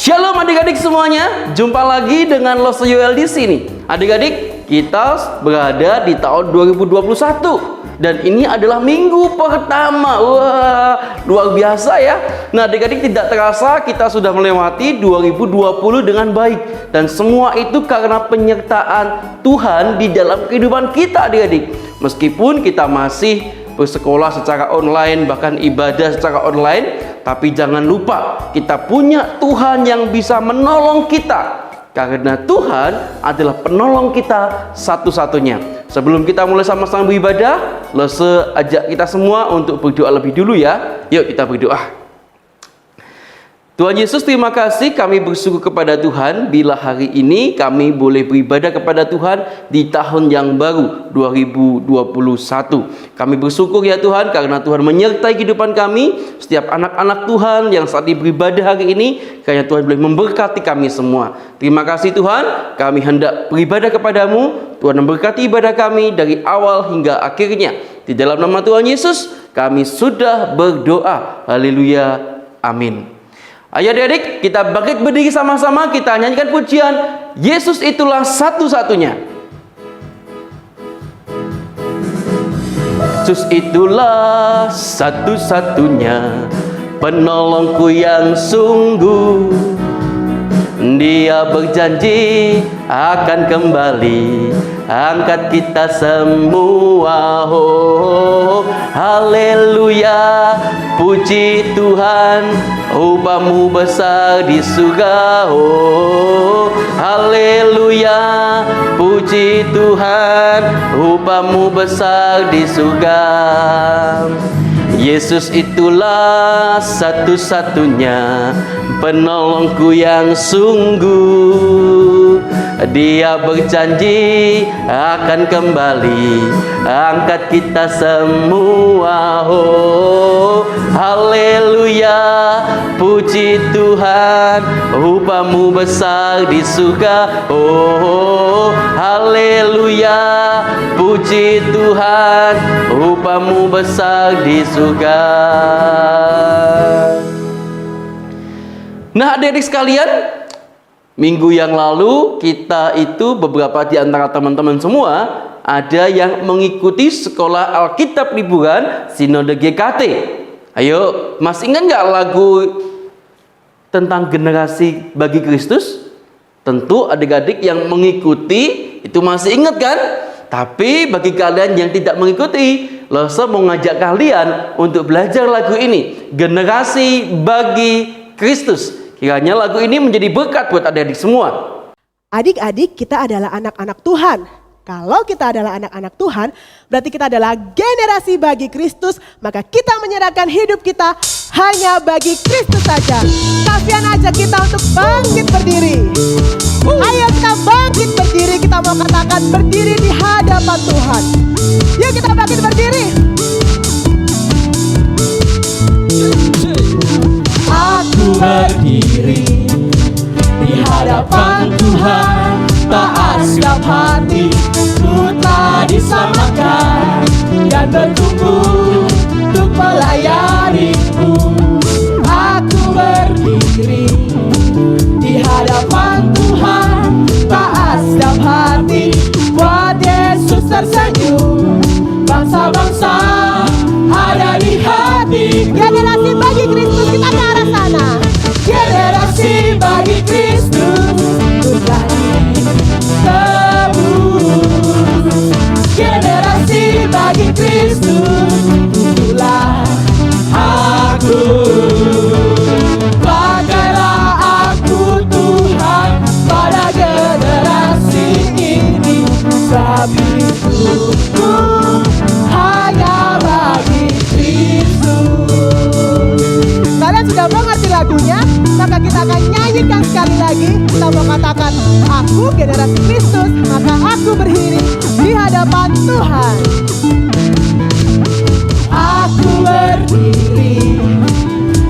Shalom adik-adik semuanya, jumpa lagi dengan Loso Yoel di sini. Adik-adik, kita berada di tahun 2021 dan ini adalah minggu pertama. Wah, luar biasa ya. Nah, adik-adik, tidak terasa kita sudah melewati 2020 dengan baik, dan semua itu karena penyertaan Tuhan di dalam kehidupan kita, adik-adik. Meskipun kita masih bersekolah secara online, bahkan ibadah secara online, tapi jangan lupa kita punya Tuhan yang bisa menolong kita, karena Tuhan adalah penolong kita satu-satunya. Sebelum kita mulai sama-sama beribadah, Lose ajak kita semua untuk berdoa lebih dulu ya. Yuk kita berdoa. Tuhan Yesus, terima kasih, kami bersyukur kepada Tuhan bila hari ini kami boleh beribadah kepada Tuhan di tahun yang baru 2021. Kami bersyukur ya Tuhan, karena Tuhan menyertai kehidupan kami, setiap anak-anak Tuhan yang saat ini beribadah hari ini, karena Tuhan boleh memberkati kami semua. Terima kasih Tuhan, kami hendak beribadah kepadamu. Tuhan memberkati ibadah kami dari awal hingga akhirnya. Di dalam nama Tuhan Yesus kami sudah berdoa. Haleluya, amin. Ayo adik-adik, kita bangkit berdiri sama-sama, kita nyanyikan pujian Yesus itulah satu-satunya. Yesus itulah satu-satunya penolongku yang sungguh. Dia berjanji akan kembali angkat kita semua. Oh, haleluya, puji Tuhan, upahmu besar di surga. Oh, haleluya, puji Tuhan, upahmu besar di surga. Yesus itulah satu-satunya penolongku yang sungguh. Dia berjanji akan kembali angkat kita semua. Oh, haleluya, puji Tuhan, upahmu besar di surga. Oh, haleluya, puji Tuhan, upahmu besar di surga. Nah, adik-adik sekalian, minggu yang lalu kita itu beberapa di antara teman-teman semua ada yang mengikuti sekolah Alkitab liburan Sinode GKT. Ayo, masih ingat nggak lagu tentang generasi bagi Kristus? Tentu adik-adik yang mengikuti itu masih ingat kan? Tapi bagi kalian yang tidak mengikuti, Lose mau ngajak kalian untuk belajar lagu ini, Generasi Bagi Kristus. Kiranya lagu ini menjadi berkat buat adik-adik semua. Adik-adik, kita adalah anak-anak Tuhan. Kalau kita adalah anak-anak Tuhan, berarti kita adalah generasi bagi Kristus. Maka kita menyerahkan hidup kita hanya bagi Kristus saja. Kasihan aja kita untuk bangkit berdiri. Ayo kita bangkit berdiri, kita mau katakan berdiri di hadapan Tuhan. Yuk kita bangkit berdiri. Aku berdiri di hadapan Tuhan, taat sikap hati, ku telah disamakan dan bertumbuh untuk melayani-Mu. Aku berdiri di hadapan Tuhan, taat sikap hati, buat Yesus tersenyum. Bangsa-bangsa ada di hati. Generasi bagi Kristus, kita ke arah sana. Generasi bagi Kristus, telah ditebus. Generasi bagi Kristus, itulah aku. Pakailah aku Tuhan pada generasi ini, sebab hidupku hanya bagi Kristus. Kalian sudah mengerti lagunya? Maka kita akan nyanyikan sekali lagi. Kita mau katakan, aku generasi Kristus, maka aku berdiri di hadapan Tuhan. Aku berdiri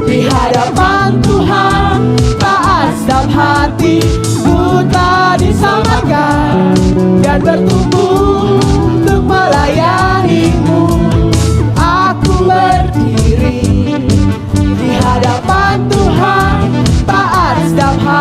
di hadapan Tuhan, taat sikap hati, ku tak disamakan dan bertumbuh untuk melayani-Mu. Aku berdiri di hadapan Tuhan, taat sikap hati.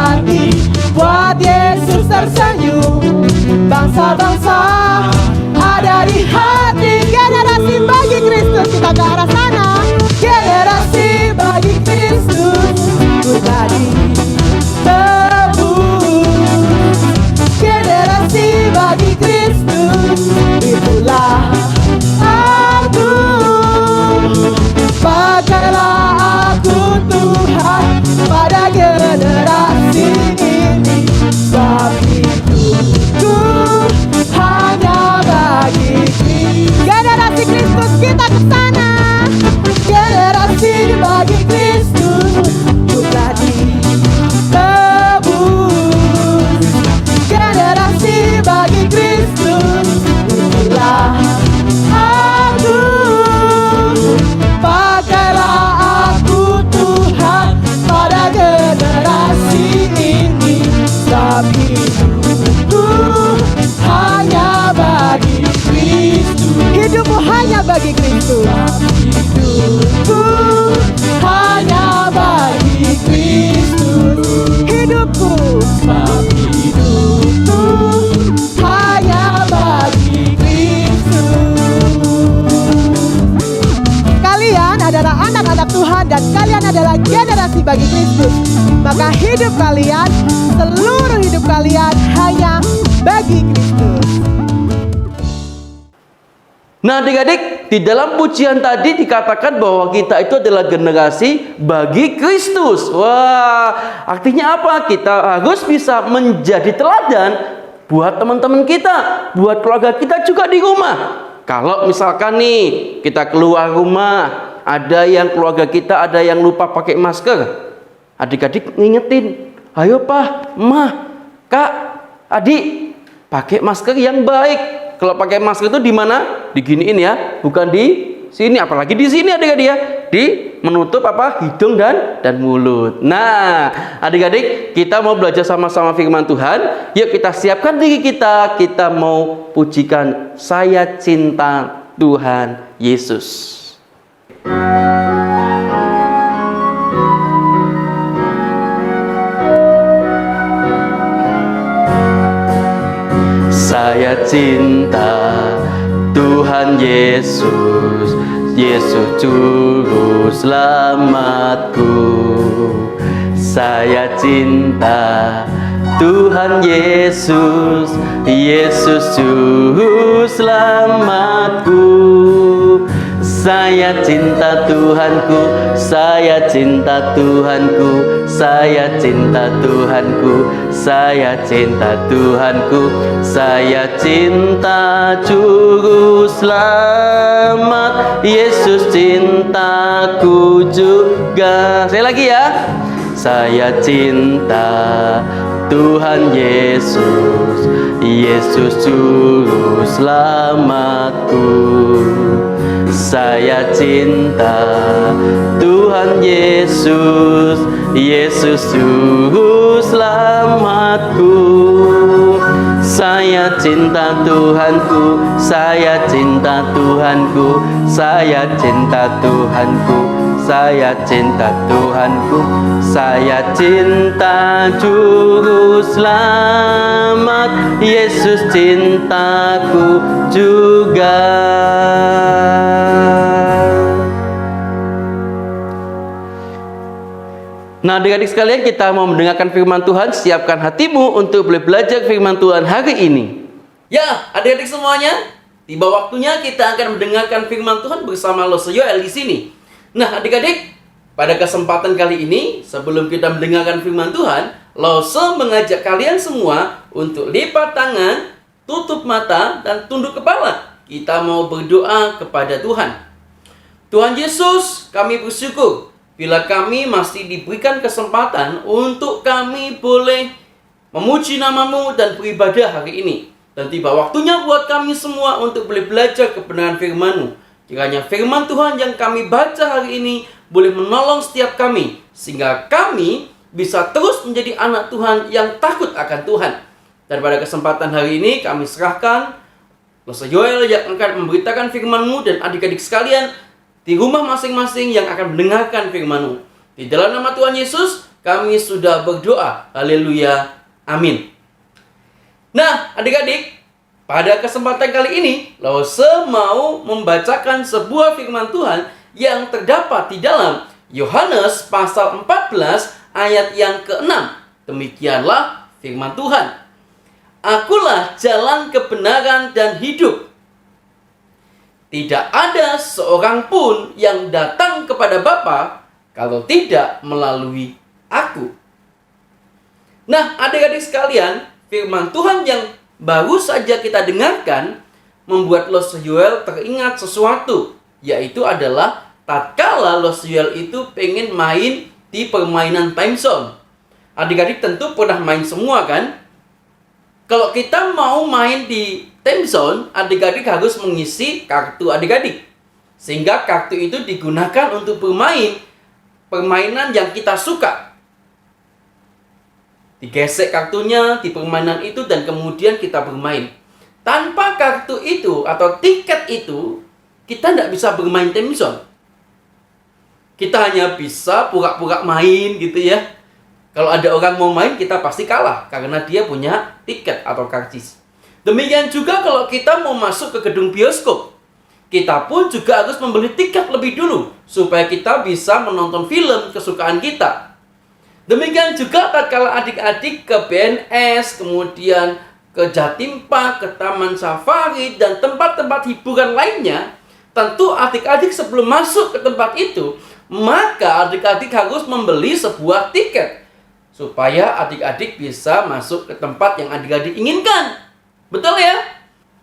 kalian adalah generasi bagi Kristus, maka hidup kalian, seluruh hidup kalian hanya bagi Kristus. Nah adik-adik, di dalam pujian tadi dikatakan bahwa kita itu adalah generasi bagi Kristus. Wah, artinya apa? Kita harus bisa menjadi teladan buat teman-teman kita, buat keluarga kita juga di rumah. Kalau misalkan nih, kita keluar rumah, ada yang keluarga kita, ada yang lupa pakai masker. Adik-adik ngingetin, ayo Pak, Mah, Kak, Adik, pakai masker yang baik. Kalau pakai masker itu di mana? Diginiin ya, bukan di sini. Apalagi di sini adik-adik ya, di menutup apa? Hidung dan mulut. Nah, adik-adik, kita mau belajar sama-sama firman Tuhan. Yuk kita siapkan diri kita. Kita mau pujikan Saya Cinta Tuhan Yesus. Saya cinta Tuhan Yesus, Yesus juru selamatku. Saya cinta Tuhan Yesus, Yesus juru selamatku. Saya cinta Tuhanku, saya cinta Tuhanku, saya cinta Tuhanku, saya cinta Tuhanku, saya cinta Juru Selamat, Yesus cintaku juga. Saya lagi ya. Saya cinta Tuhan Yesus, Yesus Juru Selamatku. Saya cinta Tuhan Yesus, Yesus Juru Selamatku. Saya cinta Tuhanku, saya cinta Tuhanku, saya cinta Tuhanku, saya cinta Tuhanku, saya cinta Juru Selamat, Yesus cintaku juga. Nah adik-adik sekalian, kita mau mendengarkan firman Tuhan. Siapkan hatimu untuk boleh belajar firman Tuhan hari ini. Ya adik-adik semuanya, tiba waktunya kita akan mendengarkan firman Tuhan bersama Lose Yoel di sini. Nah adik-adik, pada kesempatan kali ini, sebelum kita mendengarkan firman Tuhan, Lose mengajak kalian semua untuk lipat tangan, tutup mata, dan tunduk kepala. Kita mau berdoa kepada Tuhan. Tuhan Yesus, kami bersyukur bila kami masih diberikan kesempatan untuk kami boleh memuji nama-Mu dan beribadah hari ini. Dan tiba waktunya buat kami semua untuk boleh belajar kebenaran firman-Mu. Kiranya firman Tuhan yang kami baca hari ini boleh menolong setiap kami, sehingga kami bisa terus menjadi anak Tuhan yang takut akan Tuhan. Dan pada kesempatan hari ini kami serahkan Lose Yoel yang akan memberitakan firman-Mu, dan adik-adik sekalian di rumah masing-masing yang akan mendengarkan firman-Mu. Di dalam nama Tuhan Yesus, kami sudah berdoa. Haleluya. Amin. Nah, adik-adik, pada kesempatan kali ini, Lose mau membacakan sebuah firman Tuhan yang terdapat di dalam Yohanes pasal 14 ayat yang ke-6. Demikianlah firman Tuhan. Akulah jalan kebenaran dan hidup. Tidak ada seorang pun yang datang kepada Bapa kalau tidak melalui aku. Nah, adik-adik sekalian, firman Tuhan yang baru saja kita dengarkan membuat Lose Yoel teringat sesuatu, yaitu adalah tatkala Lose Yoel itu pengen main di permainan time zone. Adik-adik tentu pernah main semua kan? Kalau kita mau main di time zone, adik-adik harus mengisi kartu adik-adik. Sehingga kartu itu digunakan untuk bermain permainan yang kita suka. Digesek kartunya di permainan itu dan kemudian kita bermain. Tanpa kartu itu atau tiket itu, kita tidak bisa bermain time zone. Kita hanya bisa pura-pura main gitu ya. Kalau ada orang mau main, kita pasti kalah karena dia punya tiket atau karcis. Demikian juga kalau kita mau masuk ke gedung bioskop. kita pun juga harus membeli tiket lebih dulu supaya kita bisa menonton film kesukaan kita. Demikian juga tatkala adik-adik ke BNS, kemudian ke Jatim Park, ke Taman Safari, dan tempat-tempat hiburan lainnya, tentu adik-adik sebelum masuk ke tempat itu, maka adik-adik harus membeli sebuah tiket supaya adik-adik bisa masuk ke tempat yang adik-adik inginkan. Betul ya?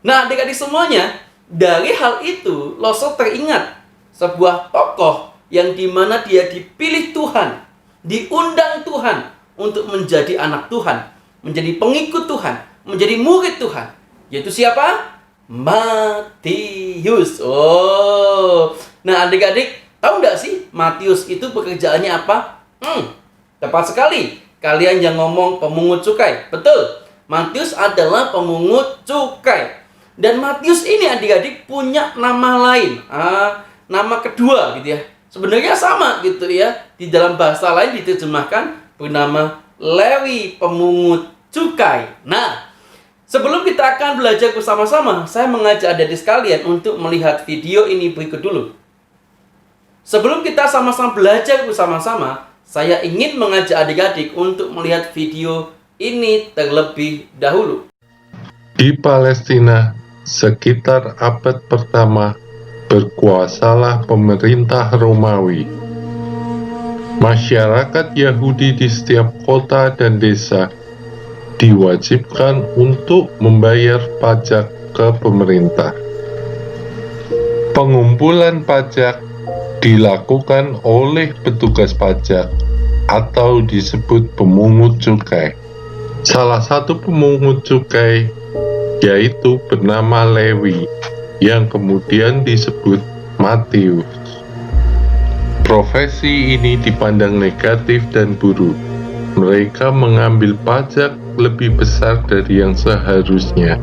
Nah, adik-adik semuanya, dari hal itu, Loso teringat sebuah tokoh yang dimana dia dipilih Tuhan, diundang Tuhan untuk menjadi anak Tuhan, menjadi pengikut Tuhan, menjadi murid Tuhan. Yaitu siapa? Matius. Oh, nah adik-adik, tahu nggak sih Matius itu pekerjaannya apa? Tepat sekali. Kalian yang ngomong pemungut cukai. Betul. Matius adalah pemungut cukai. Dan Matius ini adik-adik punya nama lain. Nama kedua gitu ya. Sebenarnya sama gitu ya. Di dalam bahasa lain diterjemahkan bernama Lewi pemungut cukai. Nah, sebelum kita akan belajar bersama-sama, saya mengajak adik-adik sekalian untuk melihat video ini berikut dulu. Sebelum kita sama-sama belajar bersama-sama, saya ingin mengajak adik-adik untuk melihat video ini terlebih dahulu. Di Palestina, sekitar abad pertama, berkuasalah pemerintah Romawi. Masyarakat Yahudi di setiap kota dan desa diwajibkan untuk membayar pajak ke pemerintah. Pengumpulan pajak dilakukan oleh petugas pajak atau disebut pemungut cukai. Salah satu pemungut cukai yaitu bernama Lewi, yang kemudian disebut Matius. Profesi ini dipandang negatif dan buruk. Mereka mengambil pajak lebih besar dari yang seharusnya,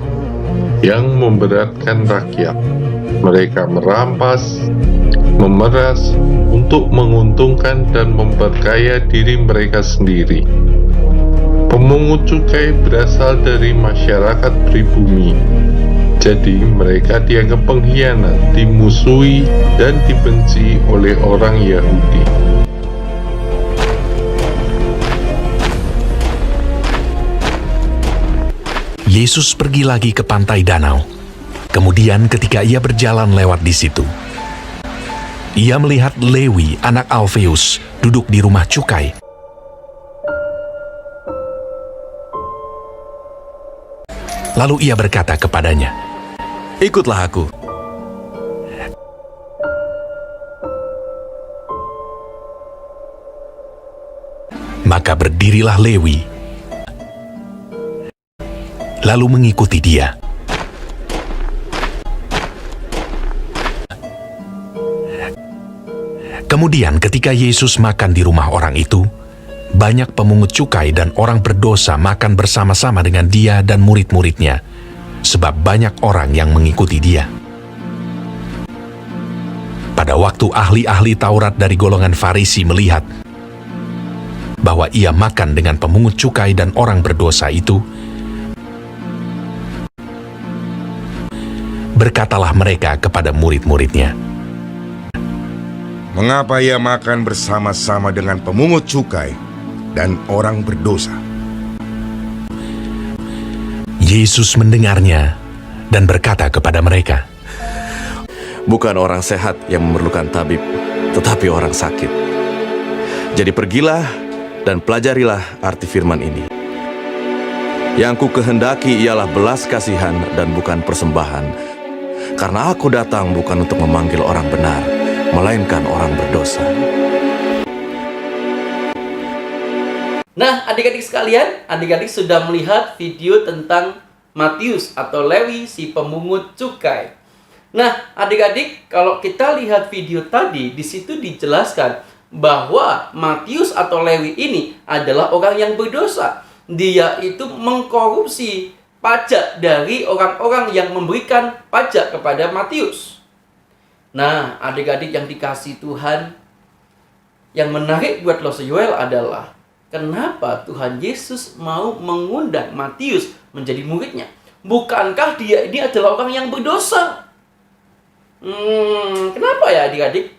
yang memberatkan rakyat. Mereka merampas, memeras untuk menguntungkan dan memperkaya diri mereka sendiri. Pemungut cukai berasal dari masyarakat pribumi. Jadi mereka dianggap pengkhianat, dimusuhi, dan dibenci oleh orang Yahudi. Yesus pergi lagi ke pantai danau. Kemudian ketika ia berjalan lewat di situ, ia melihat Lewi, anak Alfeus, duduk di rumah cukai. Lalu ia berkata kepadanya, "Ikutlah aku." Maka berdirilah Lewi, lalu mengikuti dia. Kemudian ketika Yesus makan di rumah orang itu, banyak pemungut cukai dan orang berdosa makan bersama-sama dengan dia dan murid-muridnya, sebab banyak orang yang mengikuti dia. Pada waktu ahli-ahli Taurat dari golongan Farisi melihat bahwa ia makan dengan pemungut cukai dan orang berdosa itu, berkatalah mereka kepada murid-muridnya, "Mengapa ia makan bersama-sama dengan pemungut cukai dan orang berdosa?" Yesus mendengarnya dan berkata kepada mereka, "Bukan orang sehat yang memerlukan tabib, tetapi orang sakit. Jadi pergilah dan pelajarilah arti firman ini. Yang ku kehendaki ialah belas kasihan dan bukan persembahan, karena aku datang bukan untuk memanggil orang benar, melainkan orang berdosa." Nah, adik-adik sekalian, adik-adik sudah melihat video tentang Matius atau Lewi si pemungut cukai. Nah, adik-adik, kalau kita lihat video tadi, di situ dijelaskan bahwa Matius atau Lewi ini adalah orang yang berdosa. Dia itu mengkorupsi pajak dari orang-orang yang memberikan pajak kepada Matius. Nah, adik-adik yang dikasihi Tuhan, yang menarik buat Lost Yoel adalah kenapa Tuhan Yesus mau mengundang Matius menjadi muridnya? Bukankah dia ini adalah orang yang berdosa? Kenapa ya adik-adik?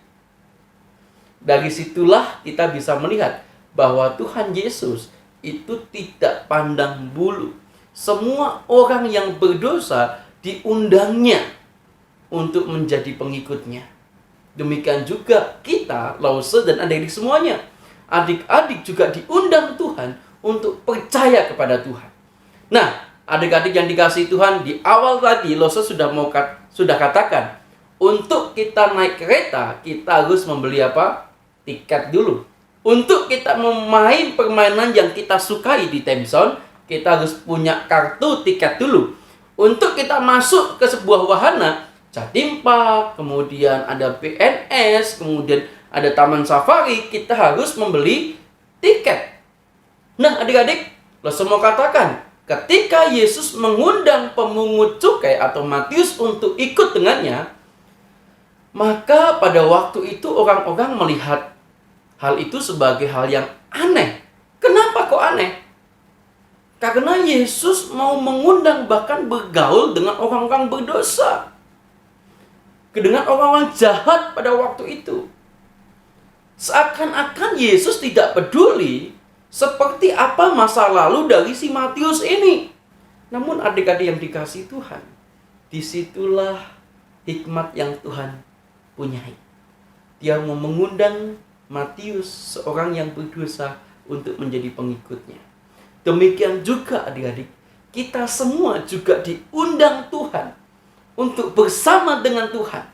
Dari situlah kita bisa melihat bahwa Tuhan Yesus itu tidak pandang bulu. Semua orang yang berdosa diundangnya untuk menjadi pengikutnya. Demikian juga kita, Lause dan adik-adik semuanya. Adik-adik juga diundang Tuhan untuk percaya kepada Tuhan. Nah, adik-adik yang dikasihi Tuhan, di awal tadi Lause sudah katakan, untuk kita naik kereta, kita harus membeli apa? Tiket dulu. Untuk kita memain permainan yang kita sukai di Thomson, kita harus punya kartu tiket dulu. Untuk kita masuk ke sebuah wahana, Jatim Park, kemudian ada PNS, kemudian ada Taman Safari, kita harus membeli tiket. Nah, adik-adik, lo semua katakan, ketika Yesus mengundang pemungut cukai atau Matius untuk ikut dengannya, maka pada waktu itu orang-orang melihat hal itu sebagai hal yang aneh. Kenapa kok aneh? Karena Yesus mau mengundang bahkan bergaul dengan orang-orang berdosa. Dengan orang-orang jahat pada waktu itu. Seakan-akan Yesus tidak peduli seperti apa masa lalu dari si Matius ini. Namun adik-adik yang dikasihi Tuhan, disitulah hikmat yang Tuhan punyai. Dia mau mengundang Matius, seorang yang berdosa, untuk menjadi pengikutnya. Demikian juga adik-adik, kita semua juga diundang Tuhan untuk bersama dengan Tuhan.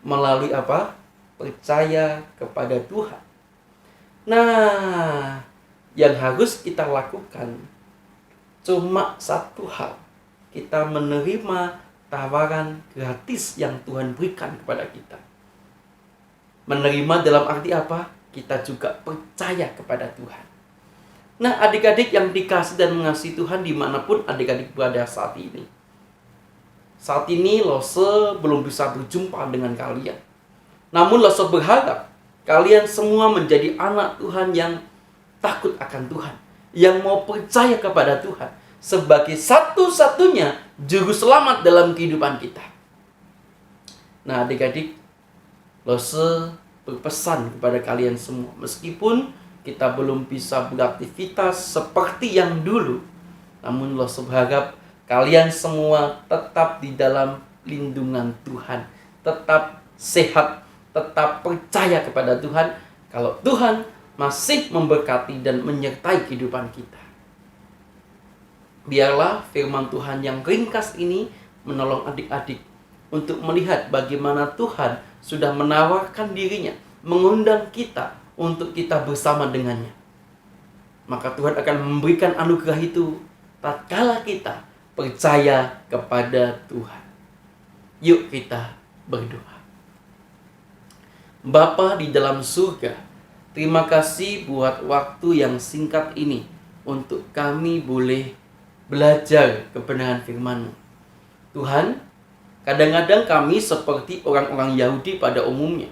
Melalui apa? Percaya kepada Tuhan. Nah, yang harus kita lakukan cuma satu hal. Kita menerima tawaran gratis yang Tuhan berikan kepada kita. Menerima dalam arti apa? Kita juga percaya kepada Tuhan. Nah, adik-adik yang dikasih dan mengasihi Tuhan dimanapun adik-adik berada saat ini. Saat ini Lose belum bisa berjumpa dengan kalian. Namun Lose berharap kalian semua menjadi anak Tuhan yang takut akan Tuhan. Yang mau percaya kepada Tuhan sebagai satu-satunya juru selamat dalam kehidupan kita. Nah, adik-adik, Lose berpesan kepada kalian semua, meskipun kita belum bisa beraktivitas seperti yang dulu, namun Lose berharap kalian semua tetap di dalam lindungan Tuhan, tetap sehat, tetap percaya kepada Tuhan, kalau Tuhan masih memberkati dan menyertai kehidupan kita. Biarlah firman Tuhan yang ringkas ini menolong adik-adik untuk melihat bagaimana Tuhan sudah menawarkan dirinya, mengundang kita untuk kita bersama dengannya. Maka Tuhan akan memberikan anugerah itu tatkala kita percaya kepada Tuhan. Yuk kita berdoa. Bapa di dalam surga, terima kasih buat waktu yang singkat ini untuk kami boleh belajar kebenaran firman-Mu. Tuhan, kadang-kadang kami seperti orang-orang Yahudi pada umumnya.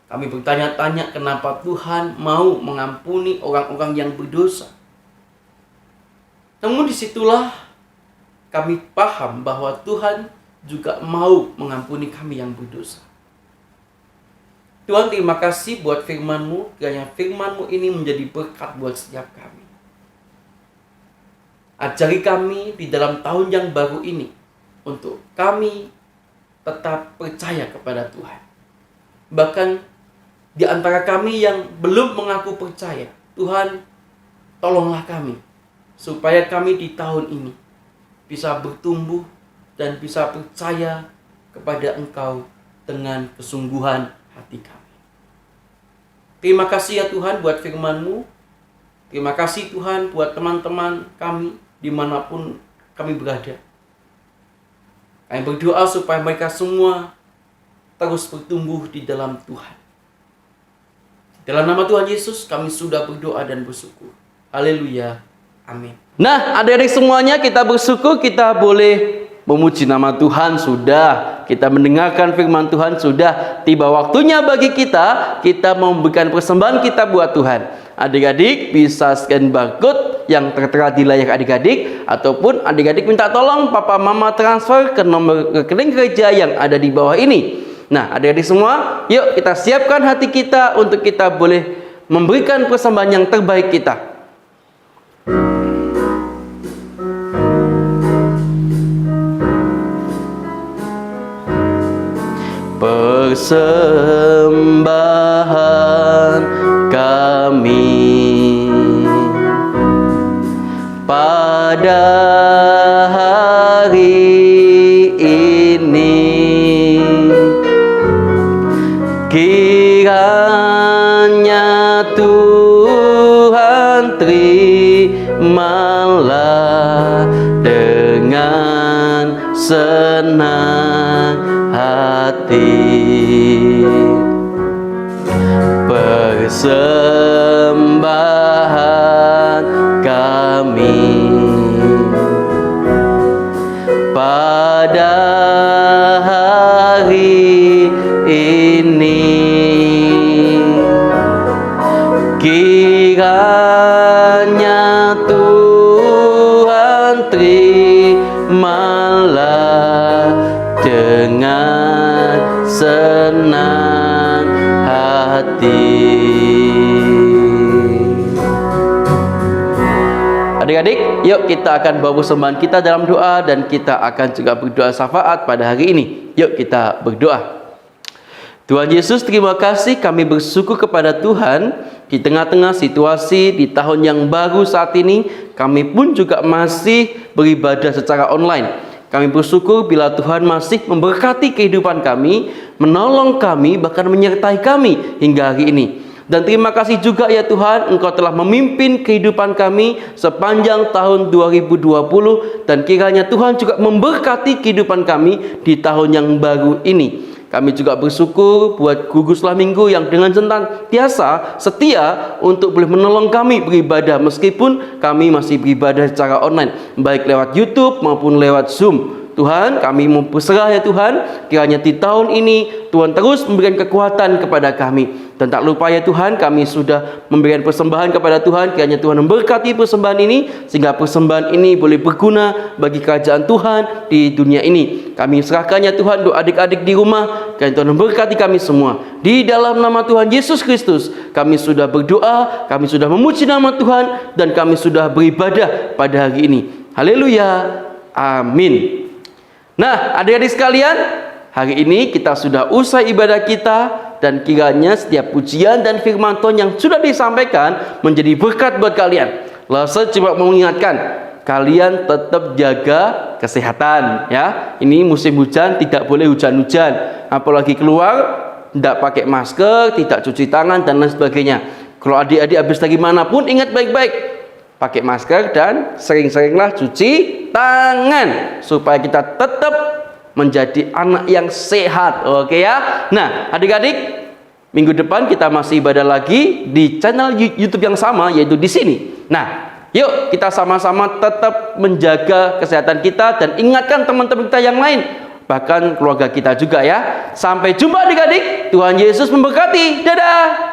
Kami bertanya-tanya kenapa Tuhan mau mengampuni orang-orang yang berdosa. Namun disitulah kami paham bahwa Tuhan juga mau mengampuni kami yang berdosa. Tuhan, terima kasih buat firman-Mu, kiranya firman-Mu ini menjadi berkat buat setiap kami. Ajari kami di dalam tahun yang baru ini untuk kami tetap percaya kepada Tuhan. Bahkan di antara kami yang belum mengaku percaya, Tuhan, tolonglah kami supaya kami di tahun ini bisa bertumbuh dan bisa percaya kepada Engkau dengan kesungguhan hati kami. Terima kasih ya Tuhan buat firman-Mu. Terima kasih Tuhan buat teman-teman kami dimanapun kami berada. Kami berdoa supaya mereka semua terus bertumbuh di dalam Tuhan. Dalam nama Tuhan Yesus kami sudah berdoa dan bersyukur. Haleluya. Amin. Nah, adik-adik semuanya, kita bersyukur kita boleh memuji nama Tuhan sudah. Kita mendengarkan firman Tuhan sudah. Tiba waktunya bagi kita memberikan persembahan kita buat Tuhan. Adik-adik bisa scan barcode yang tertera di layar adik-adik, ataupun adik-adik minta tolong papa mama transfer ke nomor rekening gereja yang ada di bawah ini. Nah, adik-adik semua, yuk kita siapkan hati kita untuk kita boleh memberikan persembahan yang terbaik kita. Persembahan kami pada hari ini, kiranya Tuhan terimalah dengan senang hati. Persembahan kami pada hari ini, kiranya Tuhan terimalah dengan senang hati. Adik-adik, yuk kita akan bawa persembahan kita dalam doa, dan kita akan juga berdoa syafaat pada hari ini. Yuk kita berdoa. Tuhan Yesus, terima kasih, kami bersyukur kepada Tuhan di tengah-tengah situasi di tahun yang baru saat ini, kami pun juga masih beribadah secara online. Kami bersyukur bila Tuhan masih memberkati kehidupan kami, menolong kami, bahkan menyertai kami hingga hari ini. Dan terima kasih juga ya Tuhan, Engkau telah memimpin kehidupan kami sepanjang tahun 2020, dan kiranya Tuhan juga memberkati kehidupan kami di tahun yang baru ini. Kami juga bersyukur buat gugus sekolah minggu yang dengan senantiasa setia untuk boleh menolong kami beribadah meskipun kami masih beribadah secara online, baik lewat YouTube maupun lewat Zoom. Tuhan, kami mau berserah ya Tuhan, kiranya di tahun ini Tuhan terus memberikan kekuatan kepada kami. Dan tak lupa ya Tuhan, kami sudah memberikan persembahan kepada Tuhan, kiranya Tuhan memberkati persembahan ini, sehingga persembahan ini boleh berguna bagi kerajaan Tuhan di dunia ini. Kami serahkan ya Tuhan untuk adik-adik di rumah, kiranya Tuhan memberkati kami semua. Di dalam nama Tuhan Yesus Kristus, kami sudah berdoa, kami sudah memuji nama Tuhan, dan kami sudah beribadah pada hari ini. Haleluya, amin. Nah, adik-adik sekalian, hari ini kita sudah usai ibadah kita, dan kiranya setiap pujian dan firman Tuhan yang sudah disampaikan menjadi berkat buat kalian. Lalu saya coba mengingatkan, kalian tetap jaga kesehatan ya. Ini musim hujan, tidak boleh hujan-hujan. Apalagi keluar, tidak pakai masker, tidak cuci tangan, dan lain sebagainya. Kalau adik-adik habis dari manapun, ingat baik-baik. Pakai masker dan sering-seringlah cuci tangan supaya kita tetap menjadi anak yang sehat. Oke ya. Nah, adik-adik, minggu depan kita masih ibadah lagi di channel YouTube yang sama, yaitu di sini. Nah, yuk kita sama-sama tetap menjaga kesehatan kita dan ingatkan teman-teman kita yang lain, bahkan keluarga kita juga ya. Sampai jumpa adik-adik. Tuhan Yesus memberkati. Dadah.